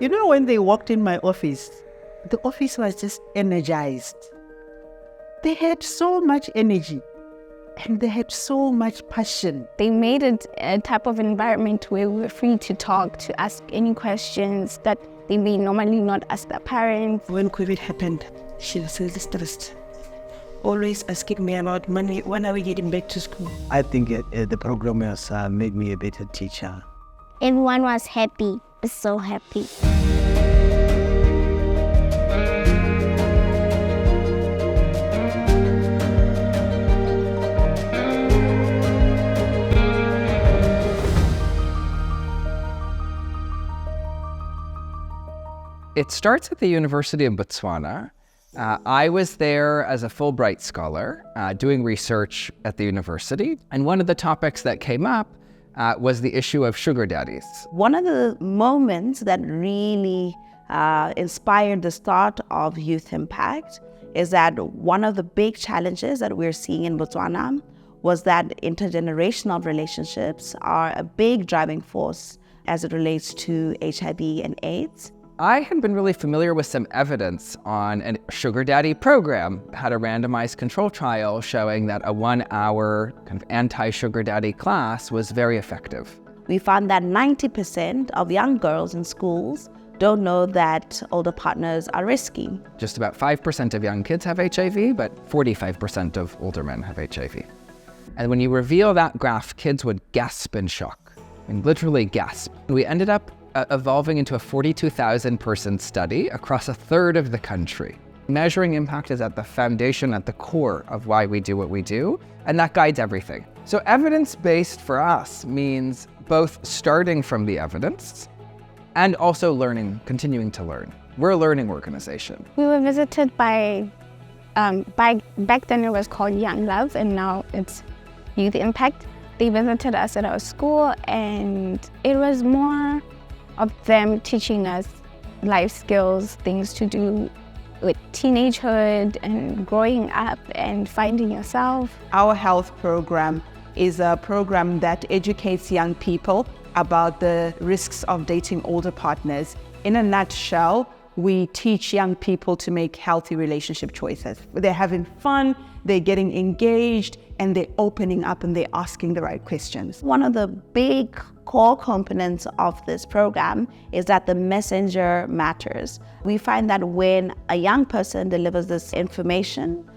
You know, when they walked in my office, the office was just energized. They had so much energy and they had so much passion. They made it a type of environment where we were free to talk, to ask any questions that they may normally not ask their parents. When COVID happened, she was really stressed. Always asking me about money, when are we getting back to school? I think the program has made me a better teacher. Everyone was happy, so happy. It starts at the University of Botswana. I was there as a Fulbright scholar doing research at the university. And one of the topics that came up was the issue of sugar daddies. One of the moments that really inspired the start of Youth Impact is that one of the big challenges that we're seeing in Botswana was that intergenerational relationships are a big driving force as it relates to HIV and AIDS. I had been really familiar with some evidence on a sugar daddy program, had a randomized control trial showing that a 1-hour kind of anti-sugar daddy class was very effective. We found that 90% of young girls in schools don't know that older partners are risky. Just about 5% of young kids have HIV, but 45% of older men have HIV. And when you reveal that graph, kids would gasp in shock, and literally gasp. We ended up evolving into a 42,000 person study across a third of the country. Measuring impact is at the foundation, at the core of why we do what we do, and that guides everything. So evidence-based for us means both starting from the evidence and also learning, continuing to learn. We're a learning organization. We were visited by back then it was called Young Love, and now it's Youth Impact. They visited us at our school, and it was more of them teaching us life skills, things to do with teenagehood and growing up and finding yourself. Our health program is a program that educates young people about the risks of dating older partners. In a nutshell, we teach young people to make healthy relationship choices. They're having fun, they're getting engaged, and they're opening up and they're asking the right questions. One of the big core components of this program is that the messenger matters. We find that when a young person delivers this information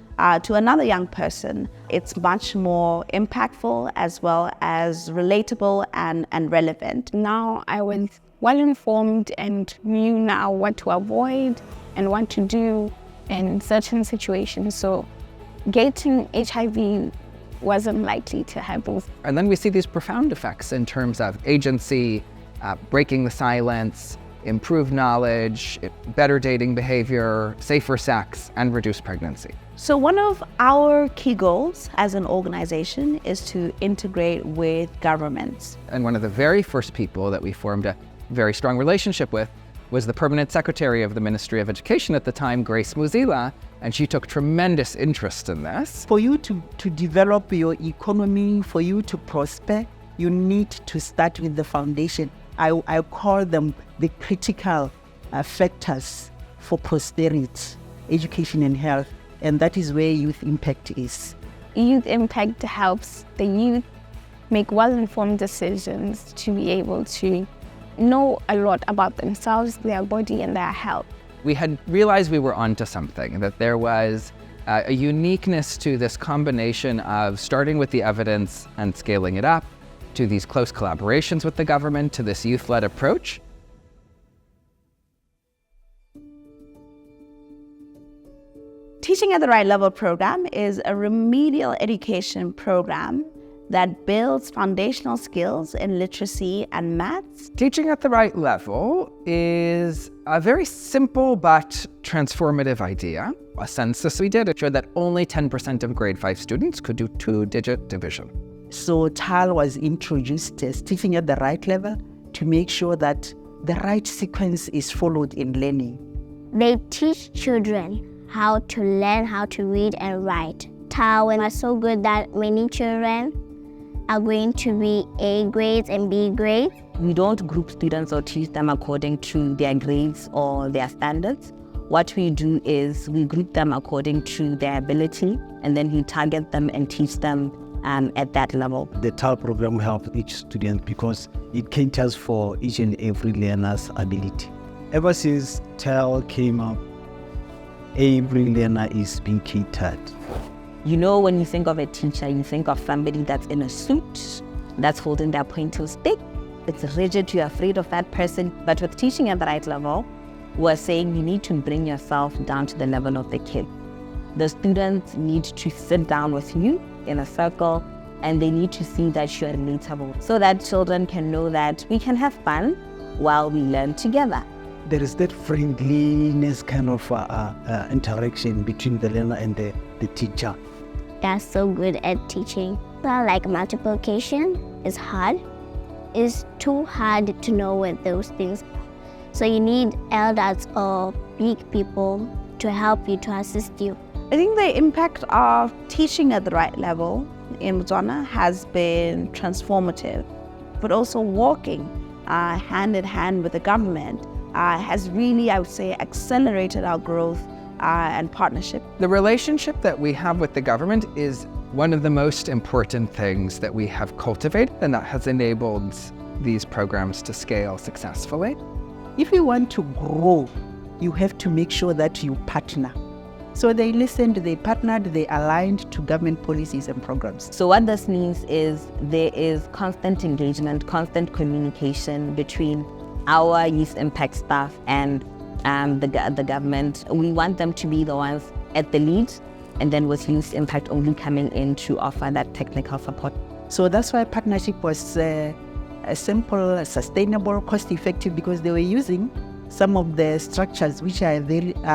to another young person, it's much more impactful as well as relatable and relevant. Now I was well informed and knew now what to avoid and what to do in certain situations. So getting HIV wasn't likely to happen. And then we see these profound effects in terms of agency, breaking the silence, improved knowledge, better dating behavior, safer sex, and reduced pregnancy. So one of our key goals as an organization is to integrate with governments. And one of the very first people that we formed a very strong relationship with was the permanent secretary of the Ministry of Education at the time, Grace Muzila, and she took tremendous interest in this. For you to develop your economy, for you to prosper, you need to start with the foundation. I call them the critical factors for prosperity, education and health, and that is where Youth Impact is. Youth Impact helps the youth make well-informed decisions to be able to know a lot about themselves, their body, and their health. We had realized we were onto something, that there was a uniqueness to this combination of starting with the evidence and scaling it up, to these close collaborations with the government, to this youth-led approach. Teaching at the Right Level program is a remedial education program that builds foundational skills in literacy and maths. Teaching at the Right Level is a very simple but transformative idea. A census we did, it showed that only 10% of grade 5 students could do 2-digit division. So TAL was introduced as teaching at the right level to make sure that the right sequence is followed in learning. They teach children how to learn how to read and write. TAL was so good that many children are going to be A grades and B grades. we don't group students or teach them according to their grades or their standards. What we do is we group them according to their ability, and then we target them and teach them at that level. The TAL program helps each student because it caters for each and every learner's ability. Ever since TAL came up, every learner is being catered. You know, when you think of a teacher, you think of somebody that's in a suit, that's holding their pointer stick. It's rigid, you're afraid of that person. But with teaching at the right level, we're saying you need to bring yourself down to the level of the kid. The students need to sit down with you in a circle, and they need to see that you're relatable, so that children can know that we can have fun while we learn together. There is that friendliness kind of interaction between the learner and the teacher. They're so good at teaching. Well, like multiplication is hard. It's too hard to know what those things are. So you need elders or big people to help you, to assist you. I think the impact of teaching at the right level in Botswana has been transformative, but also working hand in hand with the government has really, I would say, accelerated our growth and partnership. The relationship that we have with the government is one of the most important things that we have cultivated, and that has enabled these programs to scale successfully. If you want to grow, you have to make sure that you partner. So they listened, they partnered, they aligned to government policies and programs. So what this means is there is constant engagement, constant communication between our youth impact staff and the government. We want them to be the ones at the lead, and then with youth impact only coming in to offer that technical support. So that's why partnership was a simple, sustainable, cost-effective, because they were using some of the structures which are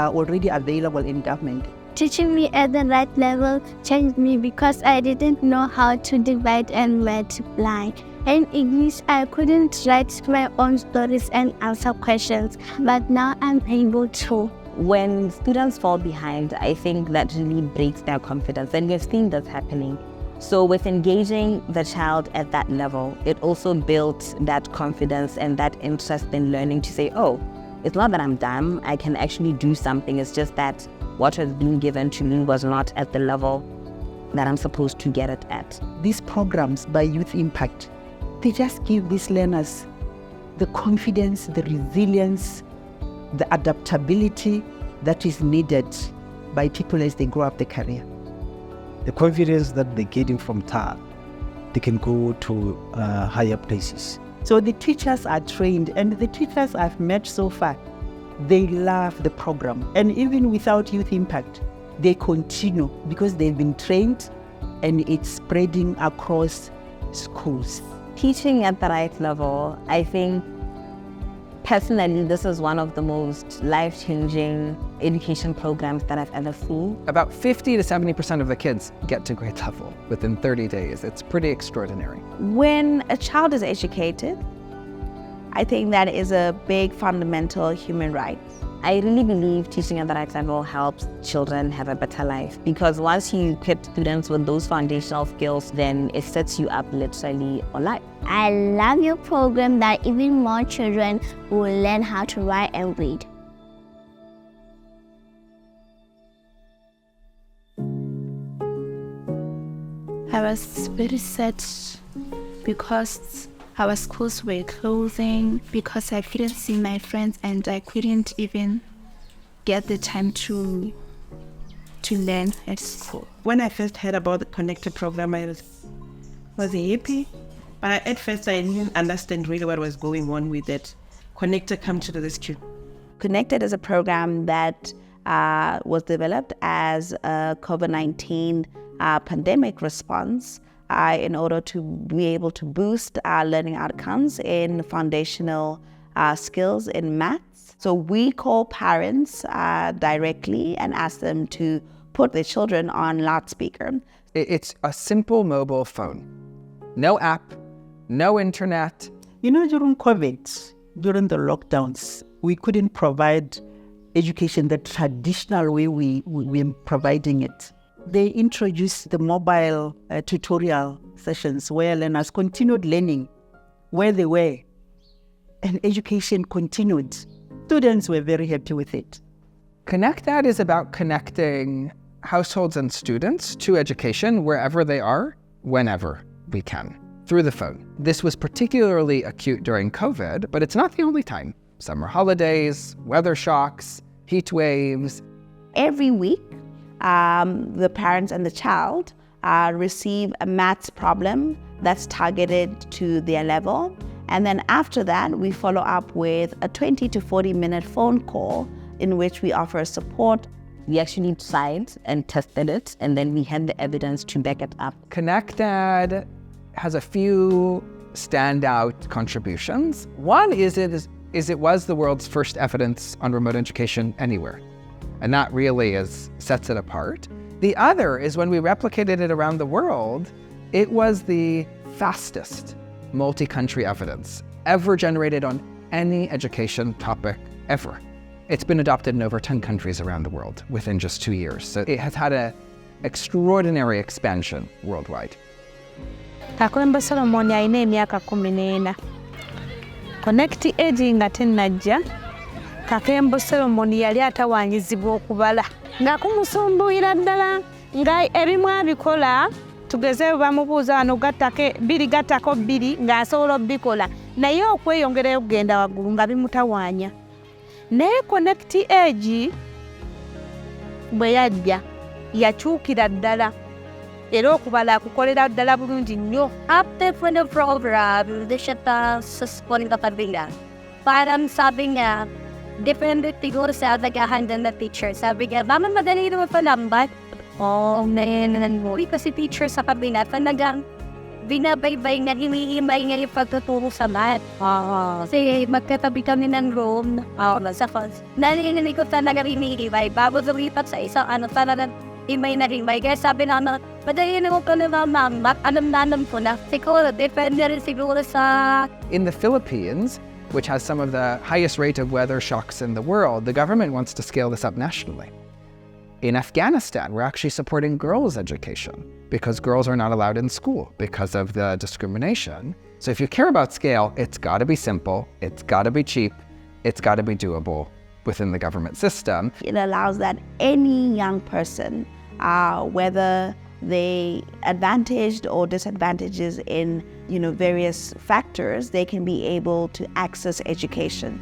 already available in government. Teaching me at the right level changed me because I didn't know how to divide and multiply. In English, I couldn't write my own stories and answer questions, but now I'm able to. When students fall behind, I think that really breaks their confidence, and we've seen this happening. So with engaging the child at that level, it also built that confidence and that interest in learning to say, oh, it's not that I'm dumb, I can actually do something. It's just that what has been given to me was not at the level that I'm supposed to get it at. These programs by Youth Impact, they just give these learners the confidence, the resilience, the adaptability that is needed by people as they grow up their career. The confidence that they're getting from TAL, they can go to higher places. So the teachers are trained, and the teachers I've met so far, they love the program. And even without Youth Impact, they continue because they've been trained and it's spreading across schools. Teaching at the right level, I think personally, this is one of the most life-changing education programs that I've ever seen. About 50 to 70% of the kids get to grade level within 30 days. It's pretty extraordinary. When a child is educated, I think that is a big fundamental human right. I really believe teaching at the right level helps children have a better life, because once you equip students with those foundational skills, then it sets you up literally for life. I love your program that even more children will learn how to write and read. I was very sad because our schools were closing, because I couldn't see my friends and I couldn't even get the time to learn at school. When I first heard about the Connected program, I was happy, but at first I didn't understand really what was going on with it. Connected come to the rescue. Connected is a program that was developed as a COVID-19 pandemic response in order to be able to boost our learning outcomes in foundational skills in maths. So we call parents directly and ask them to put their children on loudspeaker. It's a simple mobile phone. No app, no internet. You know, during COVID, during the lockdowns, we couldn't provide education the traditional way we're providing it. They introduced the mobile tutorial sessions where learners continued learning where they were and education continued. Students were very happy with it. ConnectEd is about connecting households and students to education wherever they are, whenever we can, through the phone. This was particularly acute during COVID, but it's not the only time. Summer holidays, weather shocks, heat waves. Every week, the parents and the child receive a maths problem that's targeted to their level. And then after that, we follow up with a 20 to 40 minute phone call in which we offer support. We actually tried and tested it, and then we had the evidence to back it up. ConnectEd has a few standout contributions. One is it was the world's first evidence on remote education anywhere. And that really sets it apart. The other is when we replicated it around the world, it was the fastest multi-country evidence ever generated on any education topic ever. It's been adopted in over 10 countries around the world within just 2 years. So it has had an extraordinary expansion worldwide. Kakwemba Solomon alina emyaka 14. ConnectEd nga tennajja, Kakembo Solomon yali atawaanyizibwa okubala nga kumusumbuira ddala nga ebimu abikola tugeze bamubuuza wano gattako 2 ng'asobola obbikola naye okweyongerayo kugenda waggulu nga bimutawaanya. Naye ConnectEd bwe yajja yakyukira ddala era okubala akukolera ddala bulungi nnyo. After the program, the shata suspended the pabila. Parang sabi niya, depende siguro sa nagahan ng teacher. Sabi niya, mama madali naman pa lambat. Oh, nainanan mo. Kasi teacher sa kabila, talagang binabaybay niya, hinihimay niya yung pagtuturo sa math. Kasi magkatabi kami ng room. Sa first. Naninig ko talaga hinihimay. Bago lumipat sa isang talagang himay na himay. Kaya sabi naman, madali naman pa naman math. Alam ko na. Siguro, depende rin siguro sa... In the Philippines, which has some of the highest rate of weather shocks in the world, the government wants to scale this up nationally. In Afghanistan, we're actually supporting girls' education because girls are not allowed in school because of the discrimination. So if you care about scale, it's got to be simple, it's got to be cheap, it's got to be doable within the government system. It allows that any young person, whether they advantaged or disadvantages in various factors, they can be able to access education.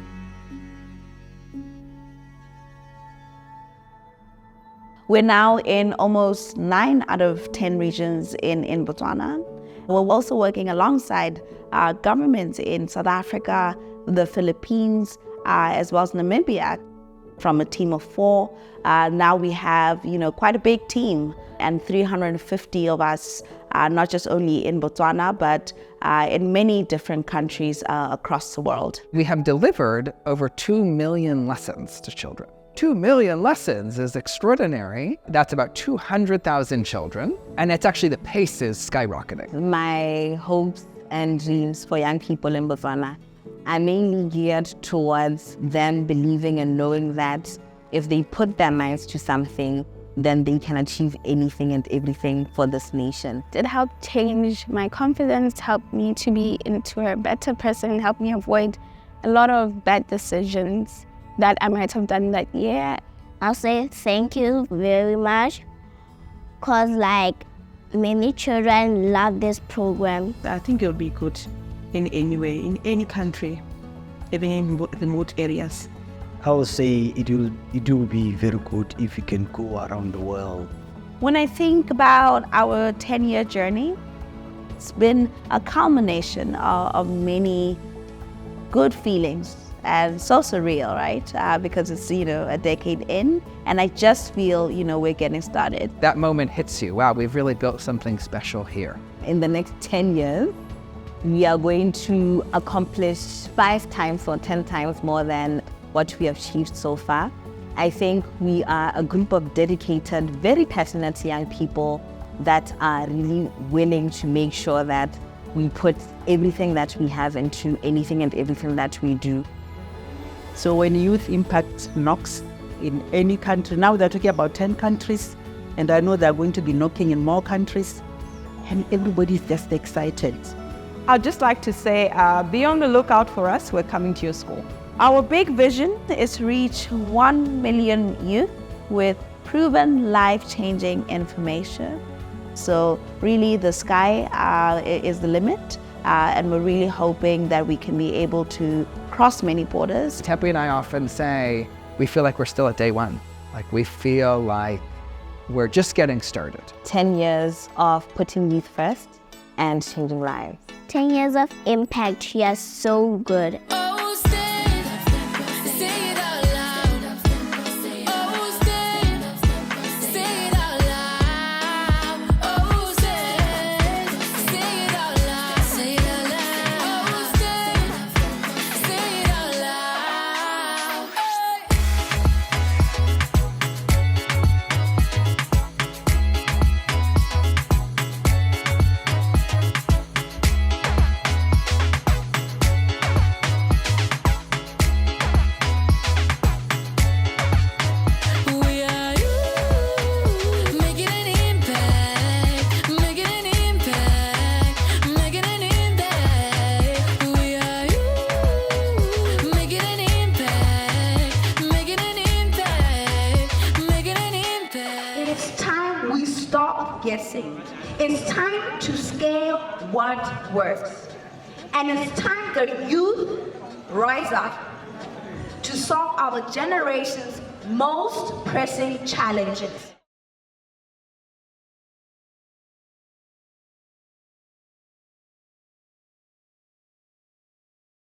We're now in almost 9 out of 10 regions in Botswana. We're also working alongside governments in South Africa, the Philippines, as well as Namibia. From a team of 4, now we have quite a big team, and 350 of us, not just only in Botswana, but in many different countries across the world. We have delivered over 2 million lessons to children. 2 million lessons is extraordinary. That's about 200,000 children. And it's actually, the pace is skyrocketing. My hopes and dreams for young people in Botswana are mainly geared towards them believing and knowing that if they put their minds to something, then they can achieve anything and everything for this nation. It helped change my confidence, helped me to be into a better person, helped me avoid a lot of bad decisions that I might have done that year. I'll say thank you very much, because many children love this program. I think it'll be good in any way, in any country, even in remote areas. I would say it will be very good if you can go around the world. When I think about our 10-year journey, it's been a culmination of many good feelings. And so surreal, right? Because it's, a decade in, and I just feel, we're getting started. That moment hits you. Wow, we've really built something special here. In the next 10 years, we are going to accomplish 5 times or 10 times more than what we have achieved so far. I think we are a group of dedicated, very passionate young people that are really willing to make sure that we put everything that we have into anything and everything that we do. So when youth impact knocks in any country, now they're talking about 10 countries, and I know they're going to be knocking in more countries, and everybody's just excited. I'd just like to say, be on the lookout for us. We're coming to your school. Our big vision is to reach 1 million youth with proven life-changing information. So really the sky is the limit, and we're really hoping that we can be able to cross many borders. Tepi and I often say we feel like we're still at day one. Like we feel like we're just getting started. 10 years of putting youth first and changing lives. 10 years of impact. You are so good. Guessing. It's time to scale what works. And it's time the youth rise up to solve our generation's most pressing challenges.